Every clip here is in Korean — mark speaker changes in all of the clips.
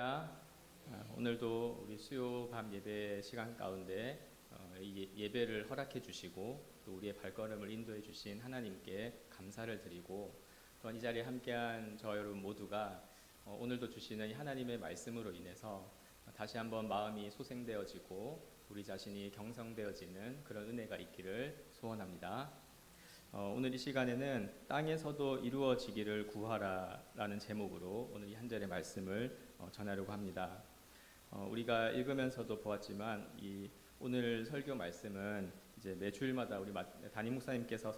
Speaker 1: 할렐루야. 오늘도 우리 수요 밤 예배 시간 가운데 이 예배를 허락해 주시고 또 우리의 발걸음을 인도해 주신 하나님께 감사를 드리고, 또한 이 자리에 함께한 저 여러분 모두가 오늘도 주시는 이 하나님의 말씀으로 인해서 다시 한번 마음이 소생되어지고 우리 자신이 경성되어지는 그런 은혜가 있기를 소원합니다. 오늘 이 시간에는 땅에서도 이루어지기를 구하라 라는 제목으로 오늘 이 한 절의 말씀을 전하려고 합니다. 우리가 읽으면서도 보았지만 이 오늘 설교 말씀은 이제 매 주일마다 우리 담임 목사님께서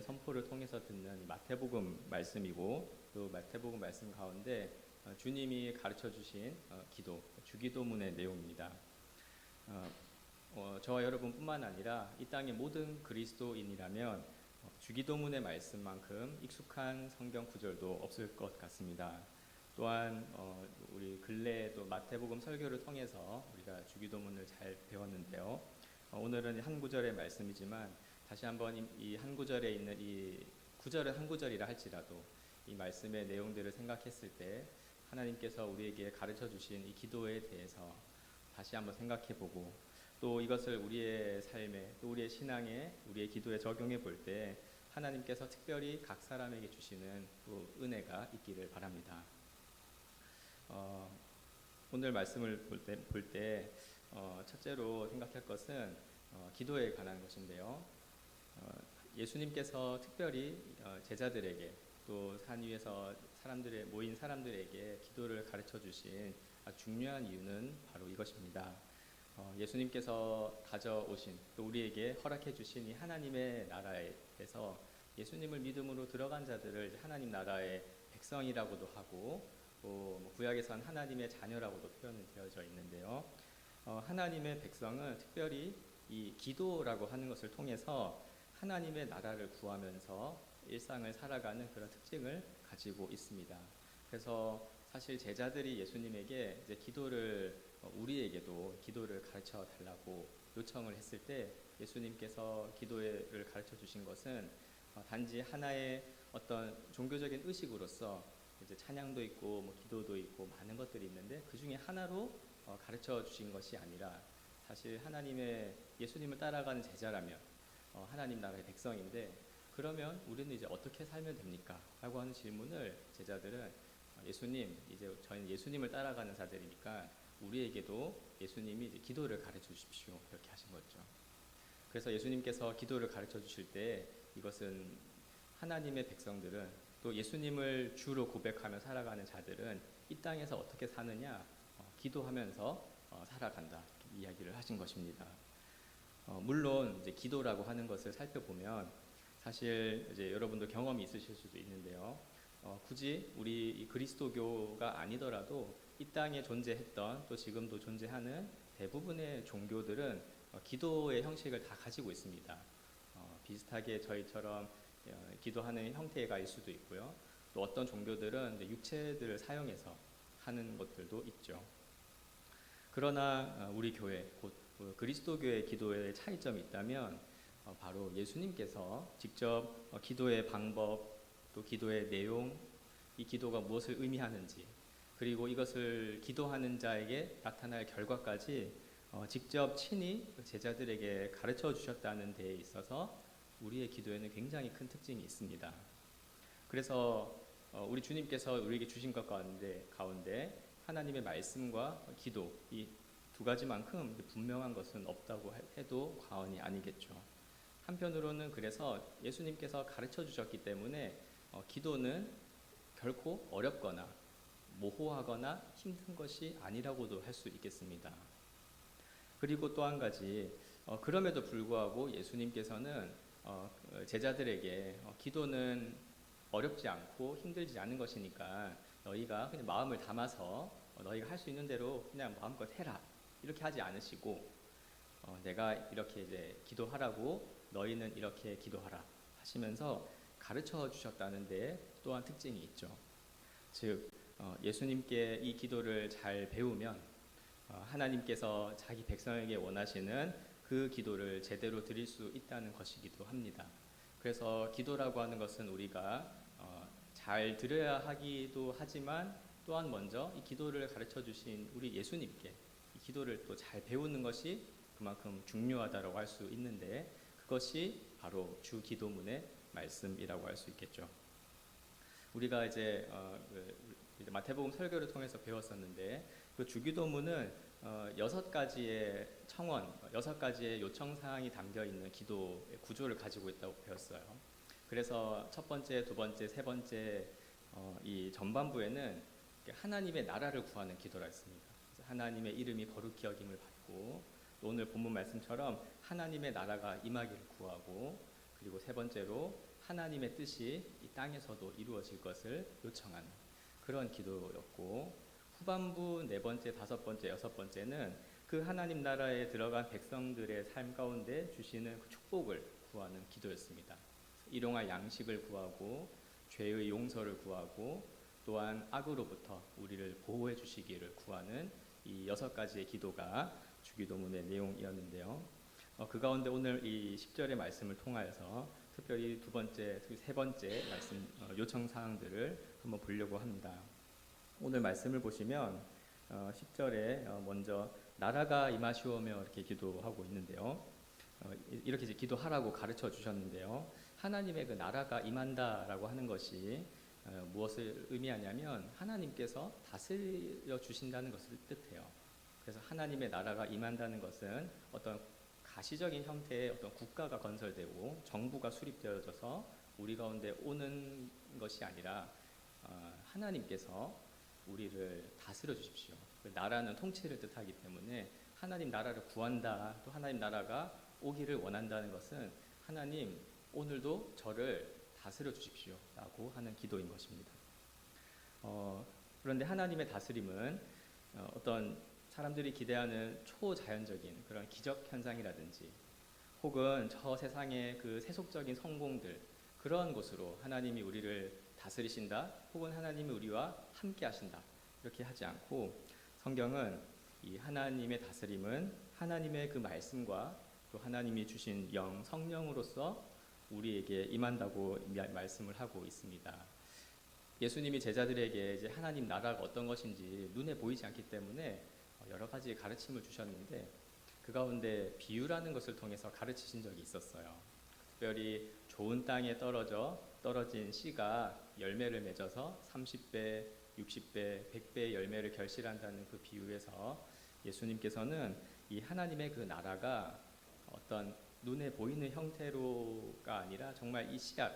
Speaker 1: 선포를 통해서 듣는 이 마태복음 말씀이고, 또 마태복음 말씀 가운데 주님이 가르쳐 주신 기도, 주기도문의 내용입니다. 저와 여러분뿐만 아니라 이 땅의 모든 그리스도인이라면 주기도문의 말씀만큼 익숙한 성경 구절도 없을 것 같습니다. 또한 우리 근래에도 마태복음 설교를 통해서 우리가 주기도문을 잘 배웠는데요. 오늘은 한 구절의 말씀이지만 다시 한번 이 한 구절에 있는 이 구절은 한 구절이라 할지라도 이 말씀의 내용들을 생각했을 때 하나님께서 우리에게 가르쳐 주신 이 기도에 대해서 다시 한번 생각해보고, 또 이것을 우리의 삶에, 또 우리의 신앙에, 우리의 기도에 적용해 볼 때 하나님께서 특별히 각 사람에게 주시는 또 은혜가 있기를 바랍니다. 오늘 말씀을 볼 때 첫째로 생각할 것은 기도에 관한 것인데요. 예수님께서 특별히 제자들에게, 또 산 위에서 모인 사람들에게 기도를 가르쳐 주신 아주 중요한 이유는 바로 이것입니다. 예수님께서 가져오신, 또 우리에게 허락해 주신 이 하나님의 나라에서 예수님을 믿음으로 들어간 자들을 하나님 나라의 백성이라고도 하고, 또 구약에선 하나님의 자녀라고도 표현이 되어져 있는데요. 하나님의 백성은 특별히 이 기도라고 하는 것을 통해서 하나님의 나라를 구하면서 일상을 살아가는 그런 특징을 가지고 있습니다. 그래서 사실 제자들이 예수님에게 이제 우리에게도 기도를 가르쳐 달라고 요청을 했을 때 예수님께서 기도를 가르쳐 주신 것은 단지 하나의 어떤 종교적인 의식으로서 이제 찬양도 있고 기도도 있고 많은 것들이 있는데 그 중에 하나로 가르쳐 주신 것이 아니라, 사실 예수님을 따라가는 제자라면 하나님 나라의 백성인데, 그러면 우리는 이제 어떻게 살면 됩니까? 라고 하는 질문을 제자들은 예수님, 이제 저희는 예수님을 따라가는 자들이니까 우리에게도 예수님이 이제 기도를 가르쳐 주십시오, 그렇게 하신 거죠. 그래서 예수님께서 기도를 가르쳐 주실 때 이것은 하나님의 백성들은, 또 예수님을 주로 고백하며 살아가는 자들은 이 땅에서 어떻게 사느냐, 기도하면서 살아간다, 이렇게 이야기를 하신 것입니다. 물론 이제 기도라고 하는 것을 살펴보면 사실 이제 여러분도 경험이 있으실 수도 있는데요. 굳이 우리 이 그리스도교가 아니더라도 이 땅에 존재했던, 또 지금도 존재하는 대부분의 종교들은 기도의 형식을 다 가지고 있습니다. 비슷하게 저희처럼 기도하는 형태가 일 수도 있고요. 또 어떤 종교들은 육체들을 사용해서 하는 것들도 있죠. 그러나 우리 교회, 곧 그리스도교의 기도에 차이점이 있다면 바로 예수님께서 직접 기도의 방법, 또 기도의 내용, 이 기도가 무엇을 의미하는지, 그리고 이것을 기도하는 자에게 나타날 결과까지 직접 친히 제자들에게 가르쳐 주셨다는 데에 있어서 우리의 기도에는 굉장히 큰 특징이 있습니다. 그래서 우리 주님께서 우리에게 주신 것 가운데 하나님의 말씀과 기도, 이 두 가지만큼 분명한 것은 없다고 해도 과언이 아니겠죠. 한편으로는 그래서 예수님께서 가르쳐 주셨기 때문에 기도는 결코 어렵거나 모호하거나 힘든 것이 아니라고도 할 수 있겠습니다. 그리고 또 한 가지, 그럼에도 불구하고 예수님께서는 제자들에게 기도는 어렵지 않고 힘들지 않은 것이니까 너희가 그냥 마음을 담아서 너희가 할 수 있는 대로 그냥 마음껏 해라, 이렇게 하지 않으시고 내가 이렇게 이제 기도하라고 너희는 이렇게 기도하라 하시면서 가르쳐 주셨다는 데 또한 특징이 있죠. 즉 예수님께 이 기도를 잘 배우면 하나님께서 자기 백성에게 원하시는 그 기도를 제대로 드릴 수 있다는 것이기도 합니다. 그래서 기도라고 하는 것은 우리가 잘 드려야 하기도 하지만 또한 먼저 이 기도를 가르쳐 주신 우리 예수님께 이 기도를 또 잘 배우는 것이 그만큼 중요하다고 할 수 있는데, 그것이 바로 주 기도문의 말씀이라고 할 수 있겠죠. 우리가 이제 마태복음 설교를 통해서 배웠었는데, 그 주기도문은 6가지의 청원, 6가지의 요청 사항이 담겨 있는 기도의 구조를 가지고 있다고 배웠어요. 그래서 첫 번째, 두 번째, 세 번째 이 전반부에는 하나님의 나라를 구하는 기도라 했습니다. 하나님의 이름이 거룩히 여김을 받고, 오늘 본문 말씀처럼 하나님의 나라가 임하기를 구하고, 그리고 세 번째로 하나님의 뜻이 이 땅에서도 이루어질 것을 요청하는 그런 기도였고, 후반부 네 번째, 다섯 번째, 여섯 번째는 그 하나님 나라에 들어간 백성들의 삶 가운데 주시는 그 축복을 구하는 기도였습니다. 일용할 양식을 구하고, 죄의 용서를 구하고, 또한 악으로부터 우리를 보호해 주시기를 구하는 이 6가지의 기도가 주기도문의 내용이었는데요. 그 가운데 오늘 이 10절의 말씀을 통하여서 특별히 두 번째, 세 번째 말씀 요청 사항들을 한번 보려고 합니다. 오늘 말씀을 보시면 10절에 먼저 나라가 임하시오며 이렇게 기도하고 있는데요. 이렇게 이제 기도하라고 가르쳐 주셨는데요. 하나님의 그 나라가 임한다라고 하는 것이 무엇을 의미하냐면 하나님께서 다스려 주신다는 것을 뜻해요. 그래서 하나님의 나라가 임한다는 것은 어떤 가시적인 형태의 어떤 국가가 건설되고 정부가 수립되어져서 우리 가운데 오는 것이 아니라 하나님께서 우리를 다스려 주십시오. 나라는 통치를 뜻하기 때문에 하나님 나라를 구한다, 또 하나님 나라가 오기를 원한다는 것은 하나님 오늘도 저를 다스려 주십시오 라고 하는 기도인 것입니다. 그런데 하나님의 다스림은 어떤 사람들이 기대하는 초자연적인 그런 기적 현상이라든지, 혹은 저 세상의 그 세속적인 성공들, 그런 곳으로 하나님이 우리를 다스리신다, 혹은 하나님이 우리와 함께 하신다, 이렇게 하지 않고, 성경은 이 하나님의 다스림은 하나님의 그 말씀과 또 하나님이 주신 영, 성령으로서 우리에게 임한다고 말씀을 하고 있습니다. 예수님이 제자들에게 이제 하나님 나라가 어떤 것인지 눈에 보이지 않기 때문에 여러 가지 가르침을 주셨는데, 그 가운데 비유라는 것을 통해서 가르치신 적이 있었어요. 특별히 좋은 땅에 떨어진 씨가 열매를 맺어서 30배, 60배, 100배의 열매를 결실한다는 그 비유에서 예수님께서는 이 하나님의 그 나라가 어떤 눈에 보이는 형태로가 아니라 정말 이 씨앗,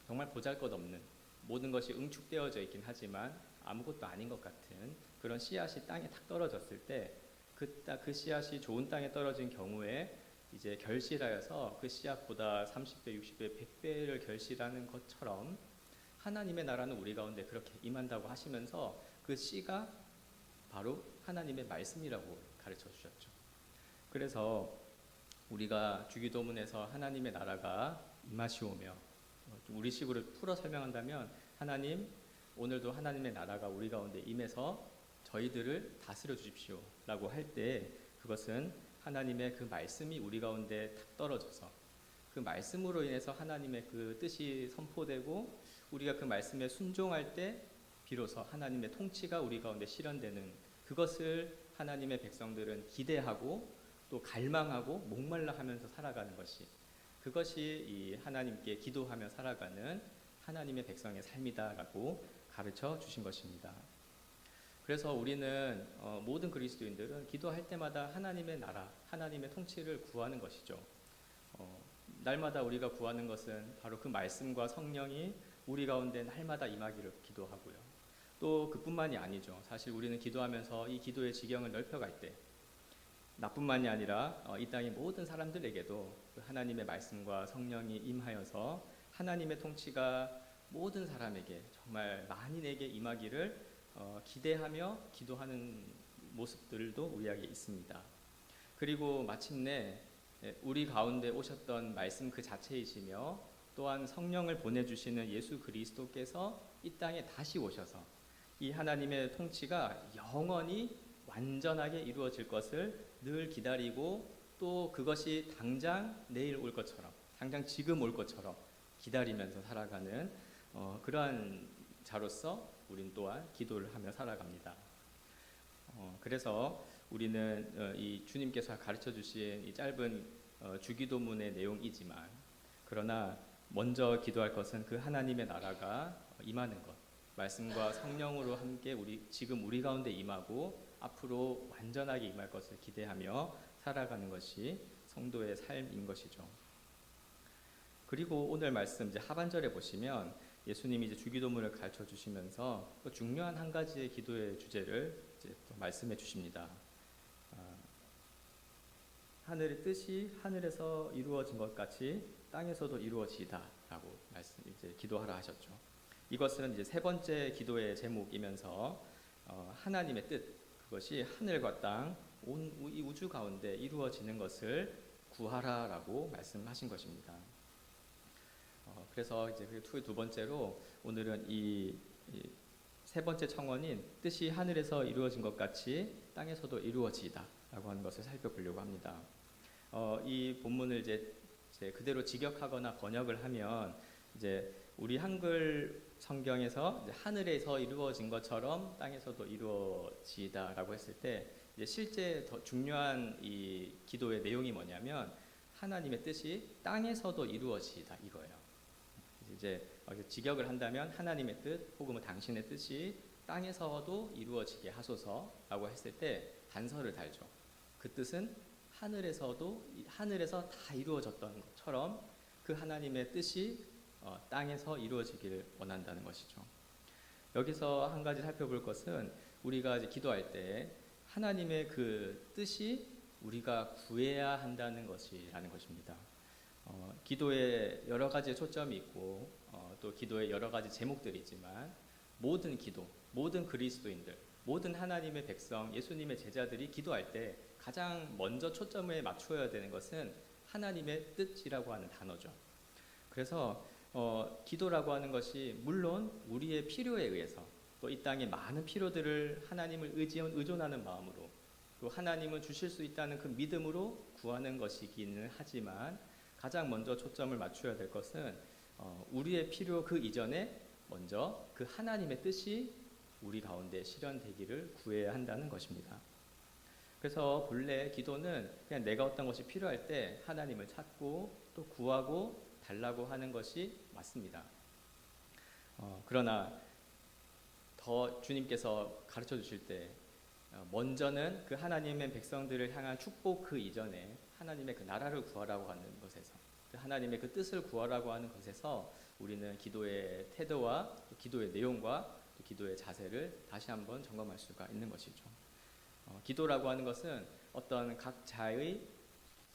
Speaker 1: 정말 보잘것없는, 모든 것이 응축되어져 있긴 하지만 아무것도 아닌 것 같은 그런 씨앗이 땅에 탁 떨어졌을 때, 그 씨앗이 좋은 땅에 떨어진 경우에 이제 결실하여서 그 씨앗보다 30배, 60배, 100배를 결실하는 것처럼 하나님의 나라는 우리 가운데 그렇게 임한다고 하시면서 그 씨가 바로 하나님의 말씀이라고 가르쳐 주셨죠. 그래서 우리가 주기도문에서 하나님의 나라가 임하시오며, 우리식으로 풀어 설명한다면 하나님 오늘도 하나님의 나라가 우리 가운데 임해서 저희들을 다스려 주십시오 라고 할 때, 그것은 하나님의 그 말씀이 우리 가운데 탁 떨어져서 그 말씀으로 인해서 하나님의 그 뜻이 선포되고, 우리가 그 말씀에 순종할 때 비로소 하나님의 통치가 우리 가운데 실현되는, 그것을 하나님의 백성들은 기대하고 또 갈망하고 목말라 하면서 살아가는 것이, 그것이 이 하나님께 기도하며 살아가는 하나님의 백성의 삶이다라고 가르쳐 주신 것입니다. 그래서 우리는 모든 그리스도인들은 기도할 때마다 하나님의 나라, 하나님의 통치를 구하는 것이죠. 날마다 우리가 구하는 것은 바로 그 말씀과 성령이 우리 가운데 날마다 임하기를 기도하고요. 또 그뿐만이 아니죠. 사실 우리는 기도하면서 이 기도의 지경을 넓혀갈 때 나뿐만이 아니라 이 땅의 모든 사람들에게도 그 하나님의 말씀과 성령이 임하여서 하나님의 통치가 모든 사람에게, 정말 만인에게 임하기를 기대하며 기도하는 모습들도 우리에게 있습니다. 그리고 마침내 우리 가운데 오셨던 말씀 그 자체이시며, 또한 성령을 보내주시는 예수 그리스도께서 이 땅에 다시 오셔서 이 하나님의 통치가 영원히 완전하게 이루어질 것을 늘 기다리고, 또 그것이 당장 내일 올 것처럼, 당장 지금 올 것처럼 기다리면서 살아가는 그러한 자로서 우린 또한 기도를 하며 살아갑니다. 그래서 우리는 이 주님께서 가르쳐 주신 이 짧은 주기도문의 내용이지만, 그러나 먼저 기도할 것은 그 하나님의 나라가 임하는 것, 말씀과 성령으로 함께 지금 우리 가운데 임하고 앞으로 완전하게 임할 것을 기대하며 살아가는 것이 성도의 삶인 것이죠. 그리고 오늘 말씀 이제 하반절에 보시면 예수님이 이제 주기도문을 가르쳐 주시면서 또 중요한 한 가지의 기도의 주제를 이제 또 말씀해 주십니다. 하늘의 뜻이 하늘에서 이루어진 것 같이 땅에서도 이루어지다라고 이제 기도하라 하셨죠. 이것은 이제 세 번째 기도의 제목이면서 하나님의 뜻, 그것이 하늘과 땅, 온 이 우주 가운데 이루어지는 것을 구하라라고 말씀하신 것입니다. 그래서 이제 그 두 번째로 오늘은 이 세 번째 청원인 뜻이 하늘에서 이루어진 것 같이 땅에서도 이루어지다라고 하는 것을 살펴보려고 합니다. 이 본문을 이제 그대로 직역하거나 번역을 하면 이제 우리 한글 성경에서 이제 하늘에서 이루어진 것처럼 땅에서도 이루어지다라고 했을 때 이제 실제 더 중요한 이 기도의 내용이 뭐냐면 하나님의 뜻이 땅에서도 이루어지다 이거예요. 이제 직역을 한다면 하나님의 뜻 혹은 당신의 뜻이 땅에서도 이루어지게 하소서라고 했을 때 단서를 달죠. 그 뜻은 하늘에서 다 이루어졌던 것처럼 그 하나님의 뜻이 땅에서 이루어지기를 원한다는 것이죠. 여기서 한 가지 살펴볼 것은 우리가 이제 기도할 때 하나님의 그 뜻이 우리가 구해야 한다는 것이라는 것입니다. 기도에 여러 가지의 초점이 있고 또 기도에 여러 가지 제목들이 있지만 모든 기도, 모든 그리스도인들, 모든 하나님의 백성, 예수님의 제자들이 기도할 때 가장 먼저 초점을 맞춰야 되는 것은 하나님의 뜻이라고 하는 단어죠. 그래서 기도라고 하는 것이 물론 우리의 필요에 의해서 또 이 땅의 많은 필요들을 하나님을 의존하는 마음으로 또 하나님은 주실 수 있다는 그 믿음으로 구하는 것이기는 하지만 가장 먼저 초점을 맞춰야 될 것은 우리의 필요 그 이전에 먼저 그 하나님의 뜻이 우리 가운데 실현되기를 구해야 한다는 것입니다. 그래서 본래 기도는 그냥 내가 어떤 것이 필요할 때 하나님을 찾고 또 구하고 달라고 하는 것이 맞습니다. 그러나 더 주님께서 가르쳐 주실 때 먼저는 그 하나님의 백성들을 향한 축복 그 이전에 하나님의 그 나라를 구하라고 하는 것에서 하나님의 그 뜻을 구하라고 하는 것에서 우리는 기도의 태도와 또 기도의 내용과 또 기도의 자세를 다시 한번 점검할 수가 있는 것이죠. 기도라고 하는 것은 어떤 각자의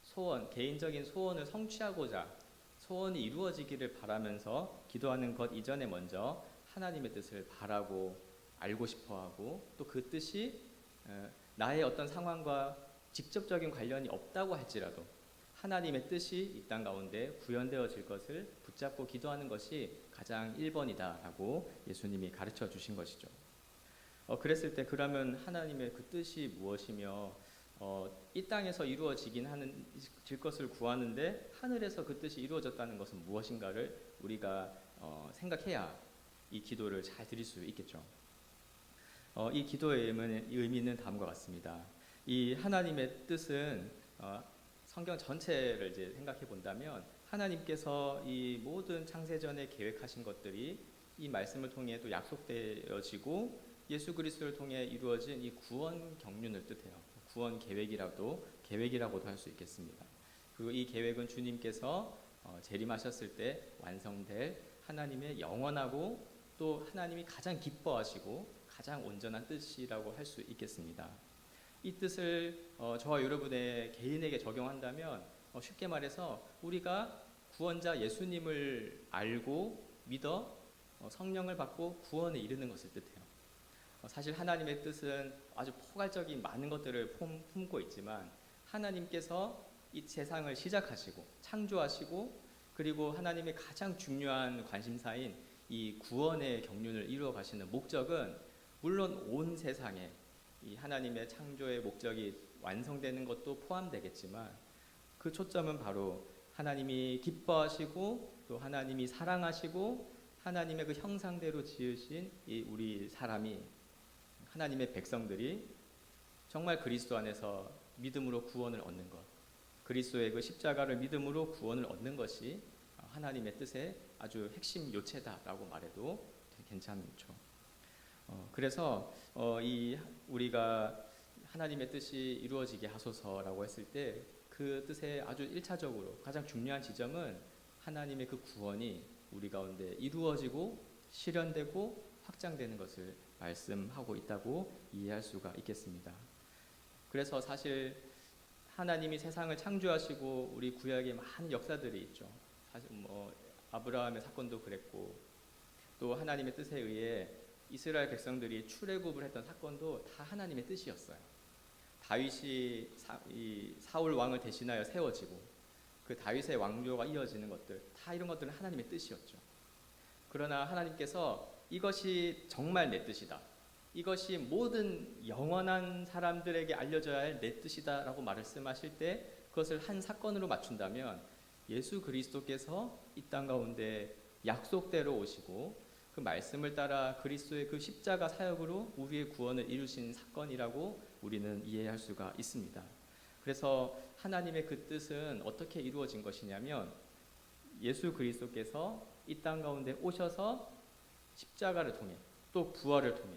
Speaker 1: 소원, 개인적인 소원을 성취하고자 소원이 이루어지기를 바라면서 기도하는 것 이전에 먼저 하나님의 뜻을 바라고 알고 싶어하고 또 그 뜻이 나의 어떤 상황과 직접적인 관련이 없다고 할지라도 하나님의 뜻이 이 땅 가운데 구현되어질 것을 붙잡고 기도하는 것이 가장 1번이다라고 예수님이 가르쳐 주신 것이죠. 그랬을 때 그러면 하나님의 그 뜻이 무엇이며 이 땅에서 이루어질 것을 구하는데 하늘에서 그 뜻이 이루어졌다는 것은 무엇인가를 우리가 생각해야 이 기도를 잘 드릴 수 있겠죠. 이 기도의 의미는 다음과 같습니다. 이 하나님의 뜻은 성경 전체를 이제 생각해 본다면 하나님께서 이 모든 창세전에 계획하신 것들이 이 말씀을 통해 또 약속되어지고 예수 그리스도를 통해 이루어진 이 구원 경륜을 뜻해요. 구원 계획이라고도 할 수 있겠습니다. 그리고 이 계획은 주님께서 재림하셨을 때 완성될 하나님의 영원하고 또 하나님이 가장 기뻐하시고 가장 온전한 뜻이라고 할 수 있겠습니다. 이 뜻을 저와 여러분의 개인에게 적용한다면 쉽게 말해서 우리가 구원자 예수님을 알고 믿어 성령을 받고 구원에 이르는 것을 뜻해요. 사실 하나님의 뜻은 아주 포괄적인 많은 것들을 품고 있지만 하나님께서 이 세상을 시작하시고 창조하시고 그리고 하나님의 가장 중요한 관심사인 이 구원의 경륜을 이루어 가시는 목적은 물론 온 세상에 이 하나님의 창조의 목적이 완성되는 것도 포함되겠지만 그 초점은 바로 하나님이 기뻐하시고 또 하나님이 사랑하시고 하나님의 그 형상대로 지으신 이 우리 사람이, 하나님의 백성들이 정말 그리스도 안에서 믿음으로 구원을 얻는 것, 그리스도의 그 십자가를 믿음으로 구원을 얻는 것이 하나님의 뜻의 아주 핵심 요체다라고 말해도 괜찮죠. 그래서 이 우리가 하나님의 뜻이 이루어지게 하소서라고 했을 때 그 뜻의 아주 1차적으로 가장 중요한 지점은 하나님의 그 구원이 우리 가운데 이루어지고 실현되고 확장되는 것을 말씀하고 있다고 이해할 수가 있겠습니다. 그래서 사실 하나님이 세상을 창조하시고 우리 구약에 많은 역사들이 있죠. 사실 아브라함의 사건도 그랬고, 또 하나님의 뜻에 의해 이스라엘 백성들이 출애굽을 했던 사건도 다 하나님의 뜻이었어요. 다윗이 사울 왕을 대신하여 세워지고 그 다윗의 왕조가 이어지는 것들, 다 이런 것들은 하나님의 뜻이었죠. 그러나 하나님께서 이것이 정말 내 뜻이다, 이것이 모든 영원한 사람들에게 알려져야 할 내 뜻이다 라고 말씀하실 때 그것을 한 사건으로 맞춘다면 예수 그리스도께서 이 땅 가운데 약속대로 오시고 그 말씀을 따라 그리스도의 그 십자가 사역으로 우리의 구원을 이루신 사건이라고 우리는 이해할 수가 있습니다. 그래서 하나님의 그 뜻은 어떻게 이루어진 것이냐면 예수 그리스도께서 이 땅 가운데 오셔서 십자가를 통해 또 부활을 통해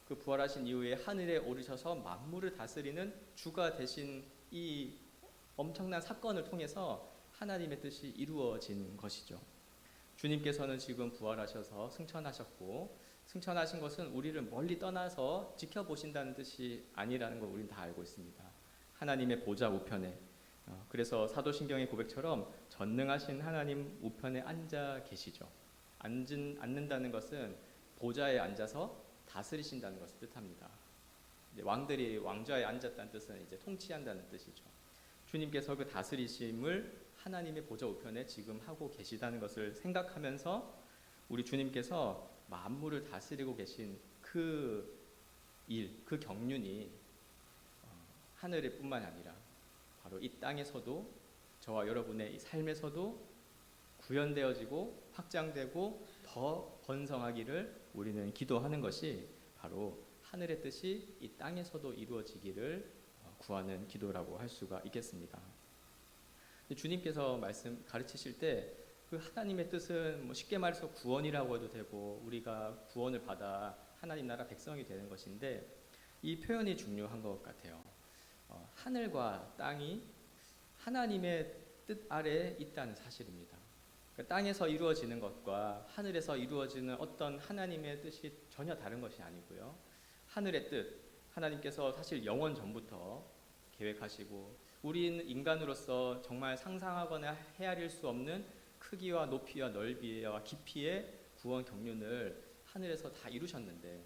Speaker 1: 그 부활하신 이후에 하늘에 오르셔서 만물을 다스리는 주가 되신 이 엄청난 사건을 통해서 하나님의 뜻이 이루어진 것이죠. 주님께서는 지금 부활하셔서 승천하셨고, 승천하신 것은 우리를 멀리 떠나서 지켜보신다는 뜻이 아니라는 걸 우리는 다 알고 있습니다. 하나님의 보좌 우편에, 그래서 사도신경의 고백처럼 전능하신 하나님 우편에 앉아 계시죠. 앉는다는 것은 보좌에 앉아서 다스리신다는 것을 뜻합니다. 왕들이 왕좌에 앉았다는 뜻은 이제 통치한다는 뜻이죠. 주님께서 그 다스리심을 하나님의 보좌 우편에 지금 하고 계시다는 것을 생각하면서 우리 주님께서 만물을 다스리고 계신 그 일, 그 경륜이 하늘에 뿐만 아니라 바로 이 땅에서도 저와 여러분의 이 삶에서도 구현되어지고 확장되고 더 번성하기를 우리는 기도하는 것이 바로 하늘의 뜻이 이 땅에서도 이루어지기를 구하는 기도라고 할 수가 있겠습니다. 주님께서 말씀 가르치실 때 그 하나님의 뜻은 쉽게 말해서 구원이라고 해도 되고 우리가 구원을 받아 하나님 나라 백성이 되는 것인데 이 표현이 중요한 것 같아요. 하늘과 땅이 하나님의 뜻 아래에 있다는 사실입니다. 그러니까 땅에서 이루어지는 것과 하늘에서 이루어지는 어떤 하나님의 뜻이 전혀 다른 것이 아니고요. 하늘의 뜻, 하나님께서 사실 영원 전부터 계획하시고 우리는 인간으로서 정말 상상하거나 헤아릴 수 없는 크기와 높이와 넓이와 깊이의 구원 경륜을 하늘에서 다 이루셨는데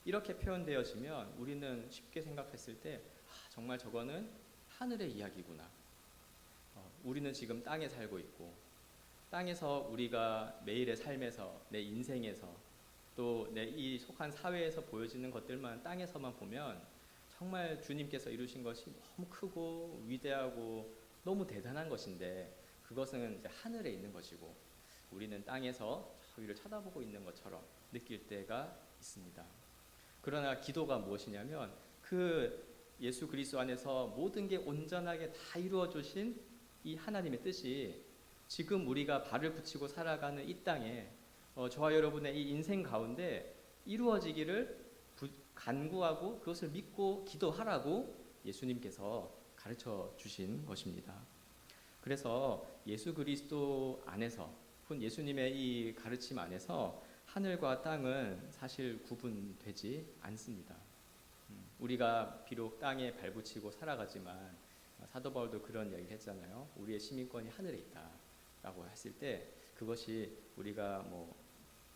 Speaker 1: 이렇게 표현되어지면 우리는 쉽게 생각했을 때 정말 저거는 하늘의 이야기구나. 우리는 지금 땅에 살고 있고 땅에서 우리가 매일의 삶에서 내 인생에서 또 내 이 속한 사회에서 보여지는 것들만 땅에서만 보면 정말 주님께서 이루신 것이 너무 크고 위대하고 너무 대단한 것인데 그것은 이제 하늘에 있는 것이고 우리는 땅에서 저 위를 쳐다보고 있는 것처럼 느낄 때가 있습니다. 그러나 기도가 무엇이냐면 그 예수 그리스도 안에서 모든 게 온전하게 다 이루어 주신 이 하나님의 뜻이 지금 우리가 발을 붙이고 살아가는 이 땅에 저와 여러분의 이 인생 가운데 이루어지기를 간구하고 그것을 믿고 기도하라고 예수님께서 가르쳐 주신 것입니다. 그래서 예수 그리스도 안에서 예수님의 이 가르침 안에서 하늘과 땅은 사실 구분되지 않습니다. 우리가 비록 땅에 발붙이고 살아가지만 사도 바울도 그런 이야기를 했잖아요. 우리의 시민권이 하늘에 있다라고 했을 때 그것이 우리가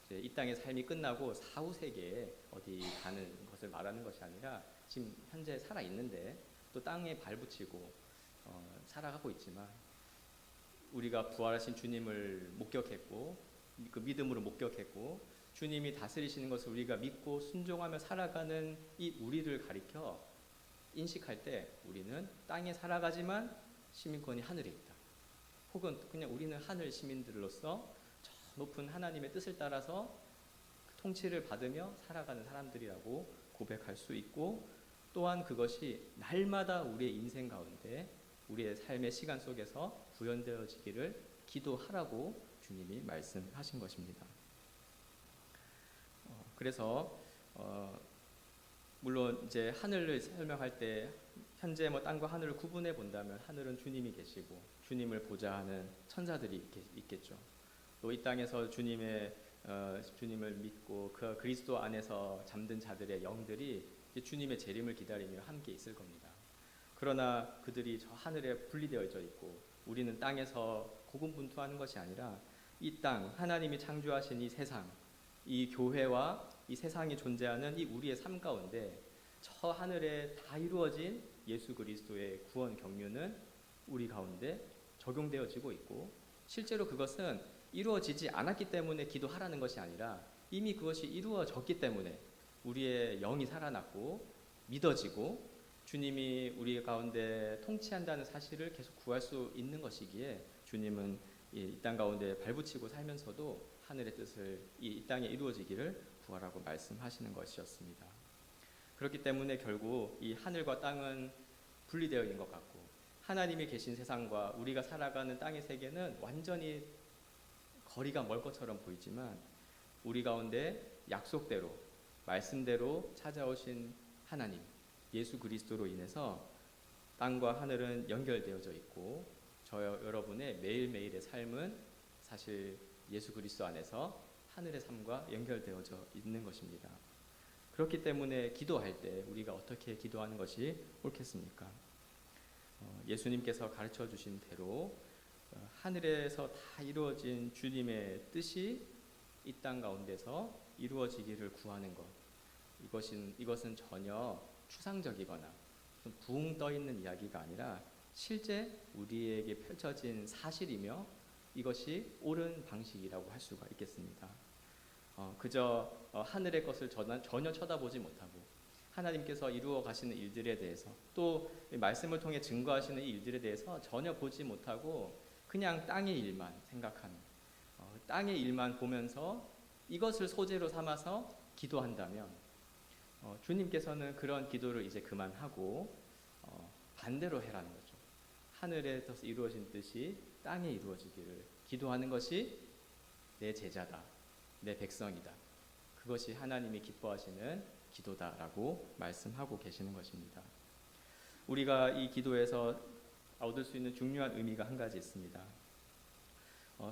Speaker 1: 이제 이 땅의 삶이 끝나고 사후 세계에 어디 가는 것을 말하는 것이 아니라 지금 현재 살아 있는데 또 땅에 발붙이고 살아가고 있지만 우리가 부활하신 주님을 목격했고 그 믿음으로 목격했고 주님이 다스리시는 것을 우리가 믿고 순종하며 살아가는 이 우리를 가리켜 인식할 때 우리는 땅에 살아가지만 시민권이 하늘에 있다. 혹은 그냥 우리는 하늘 시민들로서 저 높은 하나님의 뜻을 따라서 그 통치를 받으며 살아가는 사람들이라고 고백할 수 있고, 또한 그것이 날마다 우리의 인생 가운데 우리의 삶의 시간 속에서 구현되어지기를 기도하라고 주님이 말씀하신 것입니다. 그래서 물론 이제 하늘을 설명할 때 현재 뭐 땅과 하늘을 구분해 본다면 하늘은 주님이 계시고 주님을 보자 하는 천사들이 있겠죠. 또 이 땅에서 주님을 믿고 그 그리스도 안에서 잠든 자들의 영들이 이제 주님의 재림을 기다리며 함께 있을 겁니다. 그러나 그들이 저 하늘에 분리되어져 있고 우리는 땅에서 고군분투하는 것이 아니라 이 땅, 하나님이 창조하신 이 세상, 이 교회와 이 세상이 존재하는 이 우리의 삶 가운데 저 하늘에 다 이루어진 예수 그리스도의 구원 경륜은 우리 가운데 적용되어지고 있고, 실제로 그것은 이루어지지 않았기 때문에 기도하라는 것이 아니라 이미 그것이 이루어졌기 때문에 우리의 영이 살아났고 믿어지고 주님이 우리 가운데 통치한다는 사실을 계속 구할 수 있는 것이기에 주님은 이 땅 가운데 발붙이고 살면서도 하늘의 뜻을 이 땅에 이루어지기를 구하라고 말씀하시는 것이었습니다. 그렇기 때문에 결국 이 하늘과 땅은 분리되어 있는 것 같고 하나님이 계신 세상과 우리가 살아가는 땅의 세계는 완전히 거리가 멀 것처럼 보이지만 우리 가운데 약속대로 말씀대로 찾아오신 하나님 예수 그리스도로 인해서 땅과 하늘은 연결되어져 있고 여러분의 매일매일의 삶은 사실 예수 그리스도 안에서 하늘의 삶과 연결되어져 있는 것입니다. 그렇기 때문에 기도할 때 우리가 어떻게 기도하는 것이 옳겠습니까? 예수님께서 가르쳐 주신 대로 하늘에서 다 이루어진 주님의 뜻이 이 땅 가운데서 이루어지기를 구하는 것, 이것은 전혀 추상적이거나 붕 떠 있는 이야기가 아니라 실제 우리에게 펼쳐진 사실이며 이것이 옳은 방식이라고 할 수가 있겠습니다. 그저 하늘의 것을 전혀 쳐다보지 못하고 하나님께서 이루어 가시는 일들에 대해서 또 말씀을 통해 증거하시는 이 일들에 대해서 전혀 보지 못하고 그냥 땅의 일만 생각하는, 땅의 일만 보면서 이것을 소재로 삼아서 기도한다면 주님께서는 그런 기도를 이제 그만하고 반대로 해라는 거죠. 하늘에서 이루어진 뜻이 땅에 이루어지기를 기도하는 것이 내 제자다, 내 백성이다. 그것이 하나님이 기뻐하시는 기도다라고 말씀하고 계시는 것입니다. 우리가 이 기도에서 얻을 수 있는 중요한 의미가 한 가지 있습니다.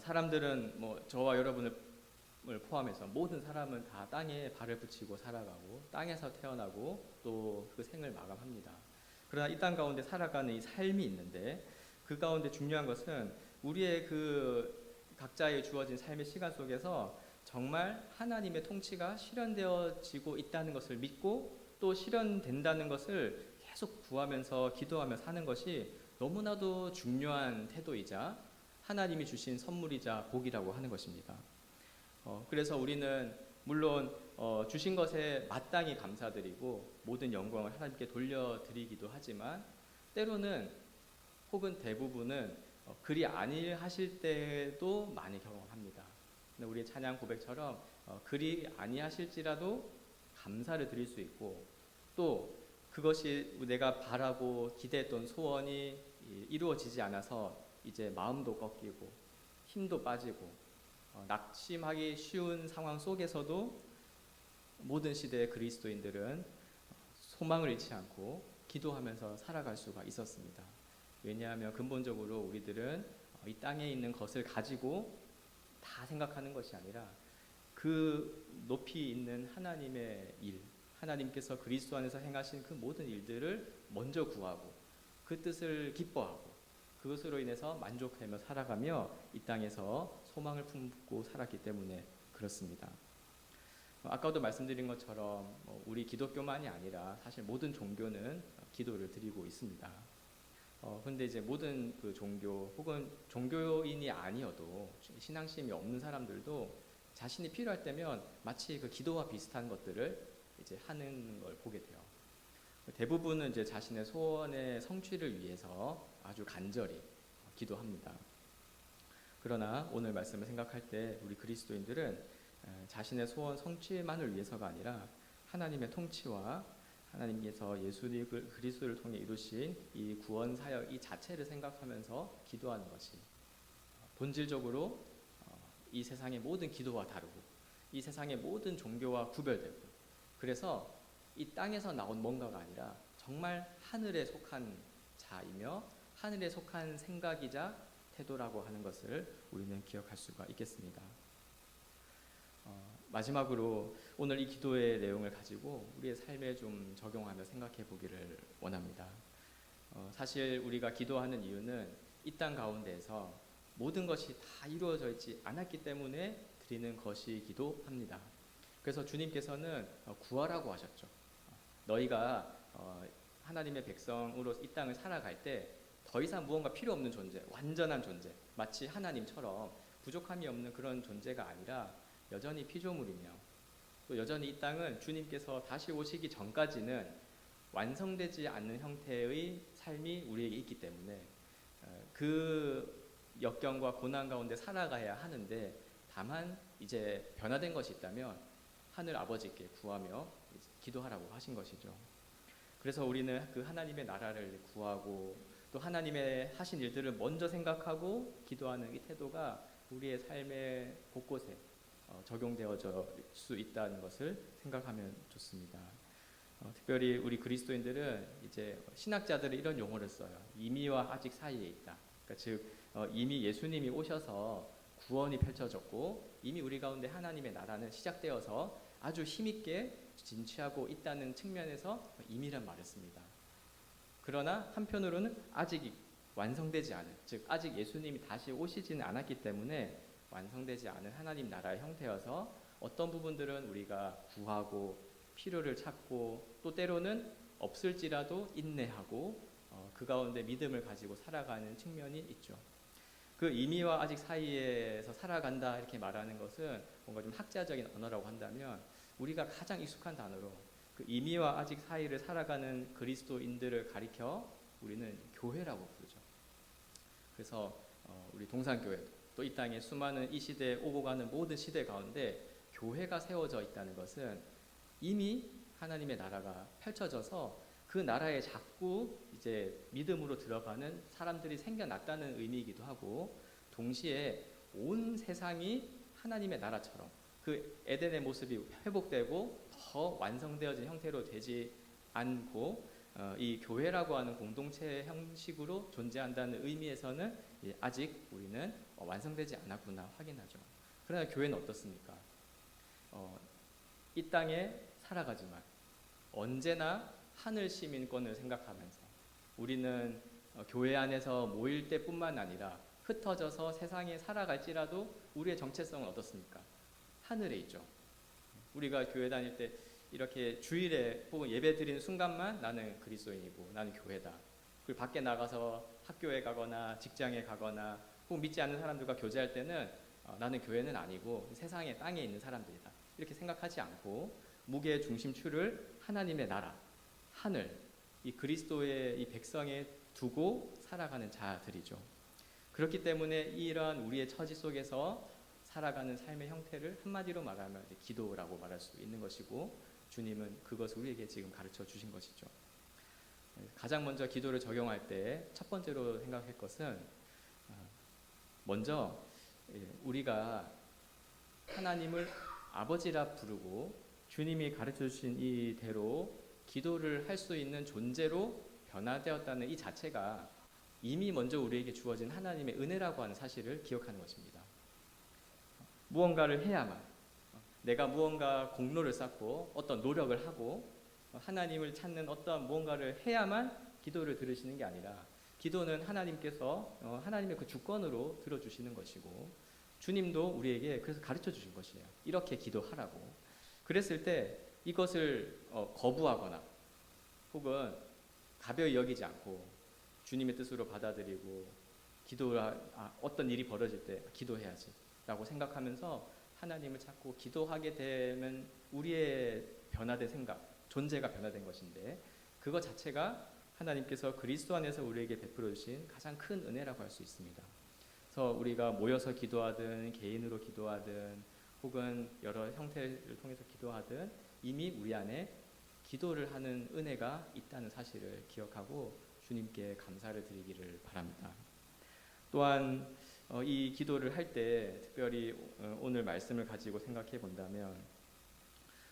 Speaker 1: 사람들은 저와 여러분을 포함해서 모든 사람은 다 땅에 발을 붙이고 살아가고 땅에서 태어나고 또 그 생을 마감합니다. 그러나 이 땅 가운데 살아가는 이 삶이 있는데 그 가운데 중요한 것은 우리의 그 각자의 주어진 삶의 시간 속에서 정말 하나님의 통치가 실현되어지고 있다는 것을 믿고 또 실현된다는 것을 계속 구하면서 기도하며 사는 것이 너무나도 중요한 태도이자 하나님이 주신 선물이자 복이라고 하는 것입니다. 그래서 우리는 물론 주신 것에 마땅히 감사드리고 모든 영광을 하나님께 돌려드리기도 하지만 때로는 혹은 대부분은 그리 아니하실 때도 많이 경험합니다. 우리의 찬양 고백처럼 그리 아니하실지라도 감사를 드릴 수 있고 또 그것이 내가 바라고 기대했던 소원이 이루어지지 않아서 이제 마음도 꺾이고 힘도 빠지고 낙심하기 쉬운 상황 속에서도 모든 시대의 그리스도인들은 소망을 잃지 않고 기도하면서 살아갈 수가 있었습니다. 왜냐하면 근본적으로 우리들은 이 땅에 있는 것을 가지고 다 생각하는 것이 아니라 그 높이 있는 하나님의 일, 하나님께서 그리스도 안에서 행하신 그 모든 일들을 먼저 구하고 그 뜻을 기뻐하고 그것으로 인해서 만족하며 살아가며 이 땅에서 소망을 품고 살았기 때문에 그렇습니다. 아까도 말씀드린 것처럼 우리 기독교만이 아니라 사실 모든 종교는 기도를 드리고 있습니다. 그런데 이제 모든 그 종교 혹은 종교인이 아니어도 신앙심이 없는 사람들도 자신이 필요할 때면 마치 그 기도와 비슷한 것들을 이제 하는 걸 보게 돼요. 대부분은 이제 자신의 소원의 성취를 위해서 아주 간절히 기도합니다. 그러나 오늘 말씀을 생각할 때 우리 그리스도인들은 자신의 소원 성취만을 위해서가 아니라 하나님의 통치와 하나님께서 예수님 그리스도를 통해 이루신 이 구원 사역 이 자체를 생각하면서 기도하는 것이 본질적으로 이 세상의 모든 기도와 다르고 이 세상의 모든 종교와 구별되고, 그래서 이 땅에서 나온 뭔가가 아니라 정말 하늘에 속한 자이며 하늘에 속한 생각이자 태도라고 하는 것을 우리는 기억할 수가 있겠습니다. 마지막으로 오늘 이 기도의 내용을 가지고 우리의 삶에 좀 적용하며 생각해 보기를 원합니다. 사실 우리가 기도하는 이유는 이 땅 가운데에서 모든 것이 다 이루어져 있지 않았기 때문에 드리는 것이기도 합니다. 그래서 주님께서는 구하라고 하셨죠. 너희가 하나님의 백성으로 이 땅을 살아갈 때 더 이상 무언가 필요 없는 존재, 완전한 존재, 마치 하나님처럼 부족함이 없는 그런 존재가 아니라 여전히 피조물이며 또 여전히 이 땅은 주님께서 다시 오시기 전까지는 완성되지 않는 형태의 삶이 우리에게 있기 때문에 그 역경과 고난 가운데 살아가야 하는데, 다만 이제 변화된 것이 있다면 하늘 아버지께 구하며 기도하라고 하신 것이죠. 그래서 우리는 그 하나님의 나라를 구하고 또 하나님의 하신 일들을 먼저 생각하고 기도하는 이 태도가 우리의 삶의 곳곳에 적용되어질 수 있다는 것을 생각하면 좋습니다. 특별히 우리 그리스도인들은 이제 신학자들은 이런 용어를 써요. 이미와 아직 사이에 있다. 그러니까 즉 이미 예수님이 오셔서 구원이 펼쳐졌고 이미 우리 가운데 하나님의 나라는 시작되어서 아주 힘있게 진취하고 있다는 측면에서 이미란 말을 씁니다. 그러나 한편으로는 아직 완성되지 않은, 즉 아직 예수님이 다시 오시지는 않았기 때문에 완성되지 않은 하나님 나라의 형태여서 어떤 부분들은 우리가 구하고 필요를 찾고 또 때로는 없을지라도 인내하고 그 가운데 믿음을 가지고 살아가는 측면이 있죠. 그 이미와 아직 사이에서 살아간다 이렇게 말하는 것은 뭔가 좀 학자적인 언어라고 한다면 우리가 가장 익숙한 단어로 그 이미와 아직 사이를 살아가는 그리스도인들을 가리켜 우리는 교회라고 부르죠. 그래서 우리 동산교회 또 이 땅에 수많은 이 시대에 오고 가는 모든 시대 가운데 교회가 세워져 있다는 것은 이미 하나님의 나라가 펼쳐져서 그 나라에 자꾸 이제 믿음으로 들어가는 사람들이 생겨났다는 의미이기도 하고, 동시에 온 세상이 하나님의 나라처럼 그 에덴의 모습이 회복되고 더 완성되어진 형태로 되지 않고 이 교회라고 하는 공동체 형식으로 존재한다는 의미에서는 아직 우리는 완성되지 않았구나 확인하죠. 그러나 교회는 어떻습니까? 이 땅에 살아가지만 언제나 하늘 시민권을 생각하면서 우리는 교회 안에서 모일 때뿐만 아니라 흩어져서 세상에 살아갈지라도 우리의 정체성은 어떻습니까? 하늘에 있죠. 우리가 교회 다닐 때 이렇게 주일에 혹은 예배 드리는 순간만 나는 그리스도인이고 나는 교회다. 그리고 밖에 나가서 학교에 가거나 직장에 가거나 혹은 믿지 않는 사람들과 교제할 때는 나는 교회는 아니고 세상의 땅에 있는 사람들이다. 이렇게 생각하지 않고 무게 중심추를 하나님의 나라, 하늘, 이 그리스도의 이 백성에 두고 살아가는 자들이죠. 그렇기 때문에 이러한 우리의 처지 속에서 살아가는 삶의 형태를 한마디로 말하면 기도라고 말할 수 있는 것이고, 주님은 그것을 우리에게 지금 가르쳐 주신 것이죠. 가장 먼저 기도를 적용할 때 첫 번째로 생각할 것은 먼저 우리가 하나님을 아버지라 부르고 주님이 가르쳐 주신 이대로 기도를 할 수 있는 존재로 변화되었다는 이 자체가 이미 먼저 우리에게 주어진 하나님의 은혜라고 하는 사실을 기억하는 것입니다. 무언가를 해야만, 내가 무언가 공로를 쌓고 어떤 노력을 하고 하나님을 찾는 어떤 무언가를 해야만 기도를 들으시는 게 아니라, 기도는 하나님께서 하나님의 그 주권으로 들어주시는 것이고 주님도 우리에게 그래서 가르쳐 주신 것이에요. 이렇게 기도하라고. 그랬을 때 이것을 거부하거나 혹은 가벼이 여기지 않고 주님의 뜻으로 받아들이고 어떤 일이 벌어질 때 기도해야지 라고 생각하면서 하나님을 찾고 기도하게 되면 우리의 변화된 생각, 존재가 변화된 것인데, 그것 자체가 하나님께서 그리스도 안에서 우리에게 베풀어 주신 가장 큰 은혜라고 할 수 있습니다. 그래서 우리가 모여서 기도하든 개인으로 기도하든 혹은 여러 형태를 통해서 기도하든 이미 우리 안에 기도를 하는 은혜가 있다는 사실을 기억하고 주님께 감사를 드리기를 바랍니다. 또한 이 기도를 할 때 특별히 오늘 말씀을 가지고 생각해 본다면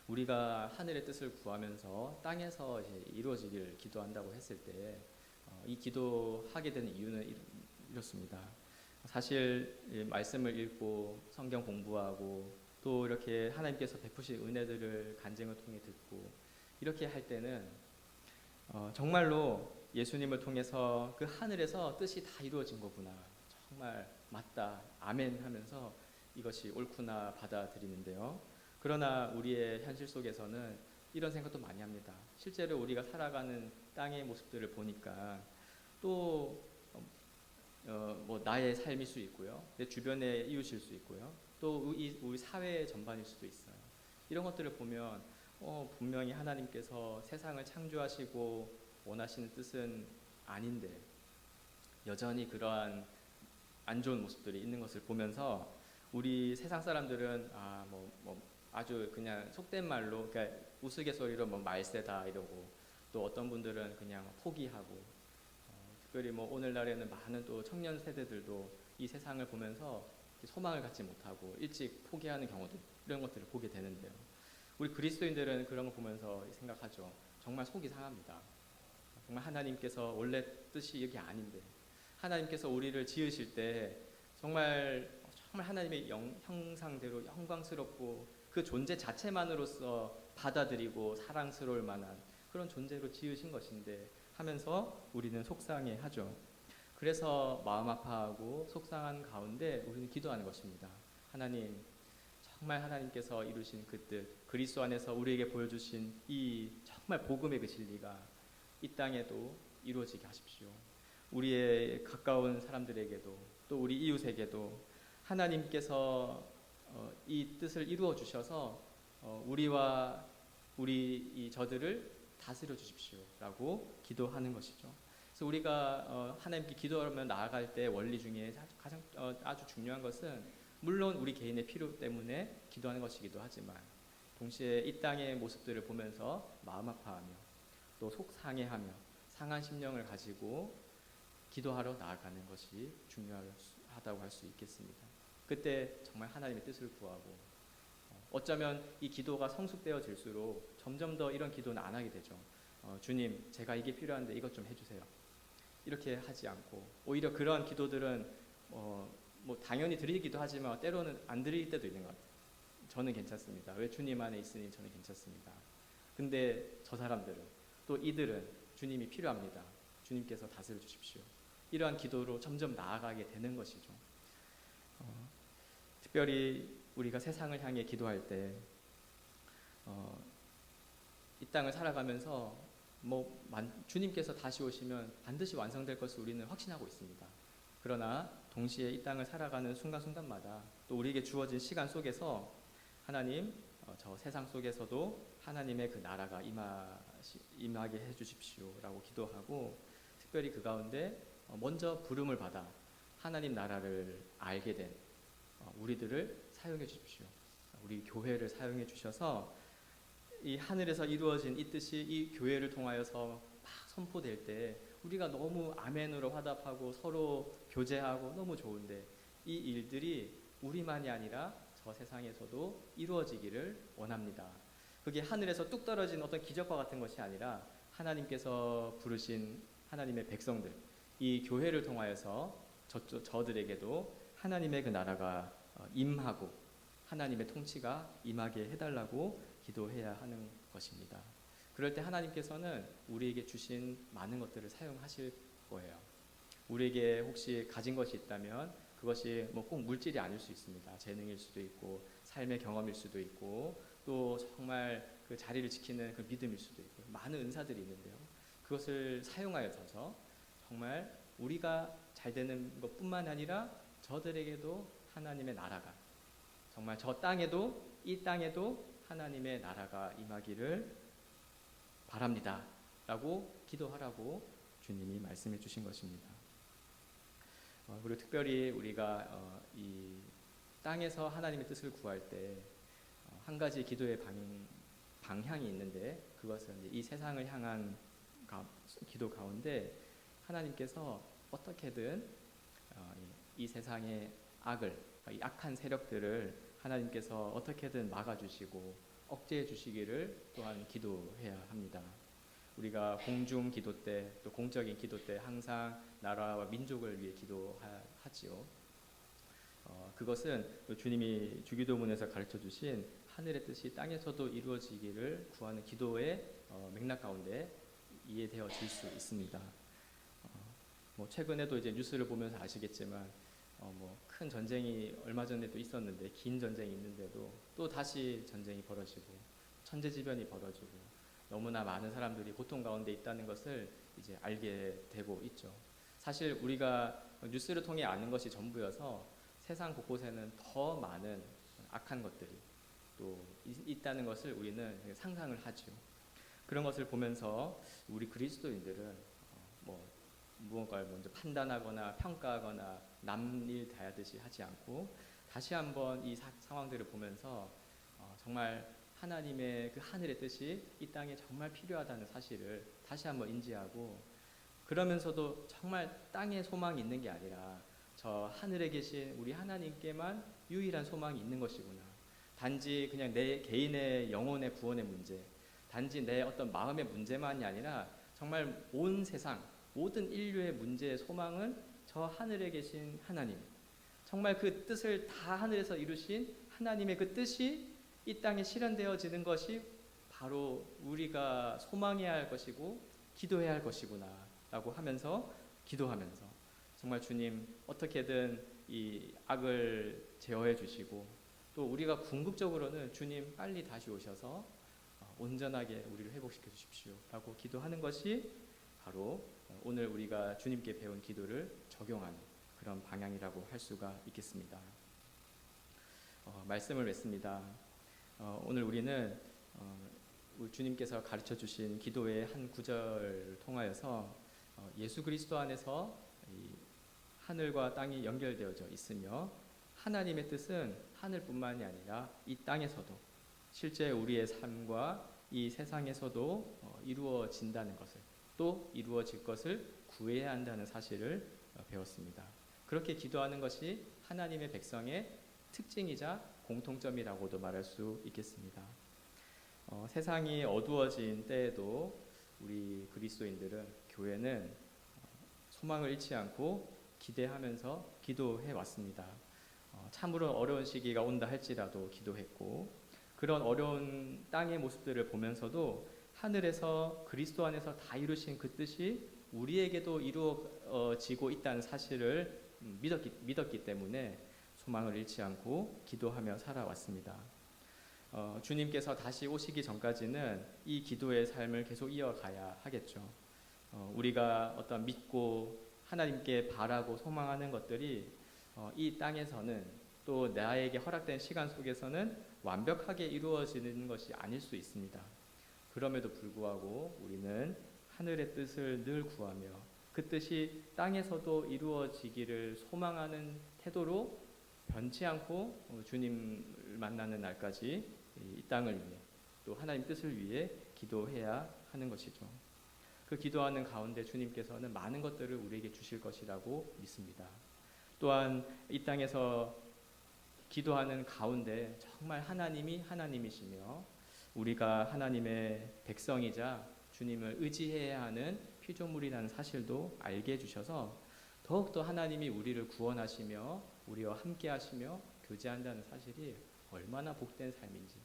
Speaker 1: 우리가 하늘의 뜻을 구하면서 땅에서 이제 이루어지기를 기도한다고 했을 때 이 기도하게 되는 이유는 이렇습니다. 사실 말씀을 읽고 성경 공부하고 또 이렇게 하나님께서 베푸신 은혜들을 간증을 통해 듣고 이렇게 할 때는 정말로 예수님을 통해서 그 하늘에서 뜻이 다 이루어진 거구나, 정말 맞다, 아멘 하면서 이것이 옳구나 받아들이는데요. 그러나 우리의 현실 속에서는 이런 생각도 많이 합니다. 실제로 우리가 살아가는 땅의 모습들을 보니까 또 뭐 나의 삶일 수 있고요, 내 주변의 이웃일 수 있고요, 또 우리 사회 전반일 수도 있어요. 이런 것들을 보면 분명히 하나님께서 세상을 창조하시고 원하시는 뜻은 아닌데 여전히 그러한 안 좋은 모습들이 있는 것을 보면서 우리 세상 사람들은 아주 그냥 속된 말로, 그러니까 우스갯소리로 뭐 말세다 이러고, 또 어떤 분들은 그냥 포기하고, 특별히 뭐 오늘날에는 많은 또 청년 세대들도 이 세상을 보면서 소망을 갖지 못하고 일찍 포기하는 경우도, 이런 것들을 보게 되는데요. 우리 그리스도인들은 그런 걸 보면서 생각하죠. 정말 속이 상합니다. 정말 하나님께서 원래 뜻이 이게 아닌데, 하나님께서 우리를 지으실 때 정말 하나님의 형상대로 영광스럽고 그 존재 자체만으로서 받아들이고 사랑스러울 만한 그런 존재로 지으신 것인데 하면서 우리는 속상해하죠. 그래서 마음 아파하고 속상한 가운데 우리는 기도하는 것입니다. 하나님, 정말 하나님께서 이루신 그 뜻, 그리스도 안에서 우리에게 보여주신 이 정말 복음의 그 진리가 이 땅에도 이루어지게 하십시오. 우리의 가까운 사람들에게도 또 우리 이웃에게도 하나님께서 이 뜻을 이루어 주셔서 우리와 저들을 다스려 주십시오라고 기도하는 것이죠. 그래서 우리가 하나님께 기도하며 나아갈 때 원리 중에 가장 아주 중요한 것은 물론 우리 개인의 필요 때문에 기도하는 것이기도 하지만 동시에 이 땅의 모습들을 보면서 마음 아파하며 또 속상해하며 상한 심령을 가지고 기도하러 나아가는 것이 중요하다고 할 수 있겠습니다. 그때 정말 하나님의 뜻을 구하고 어쩌면 이 기도가 성숙되어질수록 점점 더 이런 기도는 안 하게 되죠. 주님, 제가 이게 필요한데 이것 좀 해주세요. 이렇게 하지 않고 오히려 그러한 기도들은 뭐 당연히 드리기도 하지만 때로는 안 드릴 때도 있는 것 같아요. 저는 괜찮습니다. 왜 주님 안에 있으니 저는 괜찮습니다. 근데 저 사람들은, 또 이들은 주님이 필요합니다. 주님께서 다스려 주십시오. 이러한 기도로 점점 나아가게 되는 것이죠. 특별히 우리가 세상을 향해 기도할 때 이 땅을 살아가면서 주님께서 다시 오시면 반드시 완성될 것을 우리는 확신하고 있습니다. 그러나 동시에 이 땅을 살아가는 순간순간마다 또 우리에게 주어진 시간 속에서 하나님, 저 세상 속에서도 하나님의 그 나라가 임하게 해주십시오라고 기도하고, 특별히 그 가운데 먼저 부름을 받아 하나님 나라를 알게 된 우리들을 사용해 주십시오. 우리 교회를 사용해 주셔서 이 하늘에서 이루어진 이 뜻이 이 교회를 통하여서 막 선포될 때 우리가 너무 아멘으로 화답하고 서로 교제하고 너무 좋은데 이 일들이 우리만이 아니라 저 세상에서도 이루어지기를 원합니다. 그게 하늘에서 뚝 떨어진 어떤 기적과 같은 것이 아니라 하나님께서 부르신 하나님의 백성들, 이 교회를 통하여서 저들에게도 하나님의 그 나라가 임하고 하나님의 통치가 임하게 해달라고 기도해야 하는 것입니다. 그럴 때 하나님께서는 우리에게 주신 많은 것들을 사용하실 거예요. 우리에게 혹시 가진 것이 있다면 그것이 꼭 물질이 아닐 수 있습니다. 재능일 수도 있고 삶의 경험일 수도 있고 또 정말 그 자리를 지키는 그 믿음일 수도 있고 많은 은사들이 있는데요. 그것을 사용하여서 정말 우리가 잘 되는 것뿐만 아니라 저들에게도 하나님의 나라가, 정말 저 땅에도 이 땅에도 하나님의 나라가 임하기를 바랍니다 라고 기도하라고 주님이 말씀해 주신 것입니다. 그리고 특별히 우리가 이 땅에서 하나님의 뜻을 구할 때 한 가지 기도의 방향이 있는데, 그것은 이 세상을 향한 기도 가운데 하나님께서 어떻게든 이 세상의 악을, 이 악한 세력들을 하나님께서 어떻게든 막아주시고 억제해 주시기를 또한 기도해야 합니다. 우리가 공중 기도 때, 또 공적인 기도 때 항상 나라와 민족을 위해 기도하지요. 그것은 주님이 주기도문에서 가르쳐 주신 하늘의 뜻이 땅에서도 이루어지기를 구하는 기도의 맥락 가운데 이해되어질 수 있습니다. 최근에도 이제 뉴스를 보면서 아시겠지만 큰 전쟁이 얼마 전에도 있었는데, 긴 전쟁이 있는데도 또 다시 전쟁이 벌어지고 천재지변이 벌어지고 너무나 많은 사람들이 고통 가운데 있다는 것을 이제 알게 되고 있죠. 사실 우리가 뉴스를 통해 아는 것이 전부여서 세상 곳곳에는 더 많은 악한 것들이 또 있다는 것을 우리는 상상을 하죠. 그런 것을 보면서 우리 그리스도인들은 무언가를 먼저 판단하거나 평가하거나 남일 대하듯이 하지 않고 다시 한번 이 상황들을 보면서 정말 하나님의 그 하늘의 뜻이 이 땅에 정말 필요하다는 사실을 다시 한번 인지하고, 그러면서도 정말 땅에 소망이 있는 게 아니라 저 하늘에 계신 우리 하나님께만 유일한 소망이 있는 것이구나. 단지 그냥 내 개인의 영혼의 구원의 문제, 단지 내 어떤 마음의 문제만이 아니라 정말 온 세상 모든 인류의 문제의 소망은 저 하늘에 계신 하나님, 정말 그 뜻을 다 하늘에서 이루신 하나님의 그 뜻이 이 땅에 실현되어지는 것이 바로 우리가 소망해야 할 것이고 기도해야 할 것이구나 라고 하면서 기도하면서 정말 주님 어떻게든 이 악을 제어해 주시고, 또 우리가 궁극적으로는 주님 빨리 다시 오셔서 온전하게 우리를 회복시켜 주십시오 라고 기도하는 것이 바로 오늘 우리가 주님께 배운 기도를 적용하는 그런 방향이라고 할 수가 있겠습니다. 말씀을 맺습니다. 오늘 우리는 우리 주님께서 가르쳐 주신 기도의 한 구절을 통하여서 예수 그리스도 안에서 이 하늘과 땅이 연결되어져 있으며 하나님의 뜻은 하늘뿐만이 아니라 이 땅에서도 실제 우리의 삶과 이 세상에서도 이루어진다는 것을, 또 이루어질 것을 구해야 한다는 사실을 배웠습니다. 그렇게 기도하는 것이 하나님의 백성의 특징이자 공통점이라고도 말할 수 있겠습니다. 세상이 어두워진 때에도 우리 그리스도인들은, 교회는 소망을 잃지 않고 기대하면서 기도해 왔습니다. 참으로 어려운 시기가 온다 할지라도 기도했고, 그런 어려운 땅의 모습들을 보면서도 하늘에서 그리스도 안에서 다 이루신 그 뜻이 우리에게도 이루어지고 있다는 사실을 믿었기 때문에 소망을 잃지 않고 기도하며 살아왔습니다. 주님께서 다시 오시기 전까지는 이 기도의 삶을 계속 이어가야 하겠죠. 우리가 어떤 믿고 하나님께 바라고 소망하는 것들이 이 땅에서는, 또 나에게 허락된 시간 속에서는 완벽하게 이루어지는 것이 아닐 수 있습니다. 그럼에도 불구하고 우리는 하늘의 뜻을 늘 구하며 그 뜻이 땅에서도 이루어지기를 소망하는 태도로 변치 않고 주님을 만나는 날까지 이 땅을 위해, 또 하나님 뜻을 위해 기도해야 하는 것이죠. 그 기도하는 가운데 주님께서는 많은 것들을 우리에게 주실 것이라고 믿습니다. 또한 이 땅에서 기도하는 가운데 정말 하나님이 하나님이시며 우리가 하나님의 백성이자 주님을 의지해야 하는 피조물이라는 사실도 알게 해주셔서 더욱더 하나님이 우리를 구원하시며 우리와 함께 하시며 교제한다는 사실이 얼마나 복된 삶인지,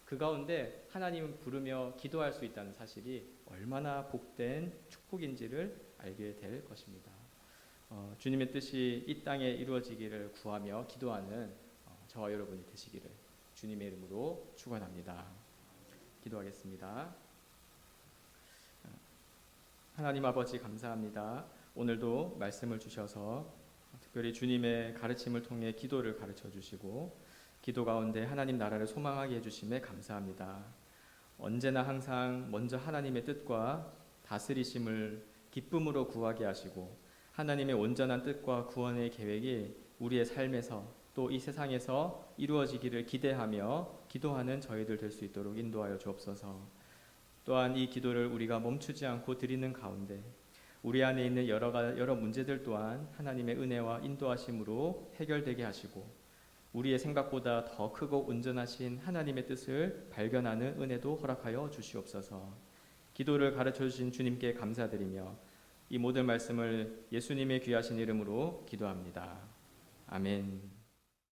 Speaker 1: 그 가운데 하나님을 부르며 기도할 수 있다는 사실이 얼마나 복된 축복인지를 알게 될 것입니다. 주님의 뜻이 이 땅에 이루어지기를 구하며 기도하는 저와 여러분이 되시기를 주님의 이름으로 축원합니다. 기도하겠습니다. 하나님 아버지 감사합니다. 오늘도 말씀을 주셔서 특별히 주님의 가르침을 통해 기도를 가르쳐 주시고 기도 가운데 하나님 나라를 소망하게 해주심에 감사합니다. 언제나 항상 먼저 하나님의 뜻과 다스리심을 기쁨으로 구하게 하시고 하나님의 온전한 뜻과 구원의 계획이 우리의 삶에서 또 이 세상에서 이루어지기를 기대하며 기도하는 저희들 될 수 있도록 인도하여 주옵소서. 또한 이 기도를 우리가 멈추지 않고 드리는 가운데 우리 안에 있는 여러 문제들 또한 하나님의 은혜와 인도하심으로 해결되게 하시고 우리의 생각보다 더 크고 온전하신 하나님의 뜻을 발견하는 은혜도 허락하여 주시옵소서. 기도를 가르쳐 주신 주님께 감사드리며 이 모든 말씀을 예수님의 귀하신 이름으로 기도합니다. 아멘.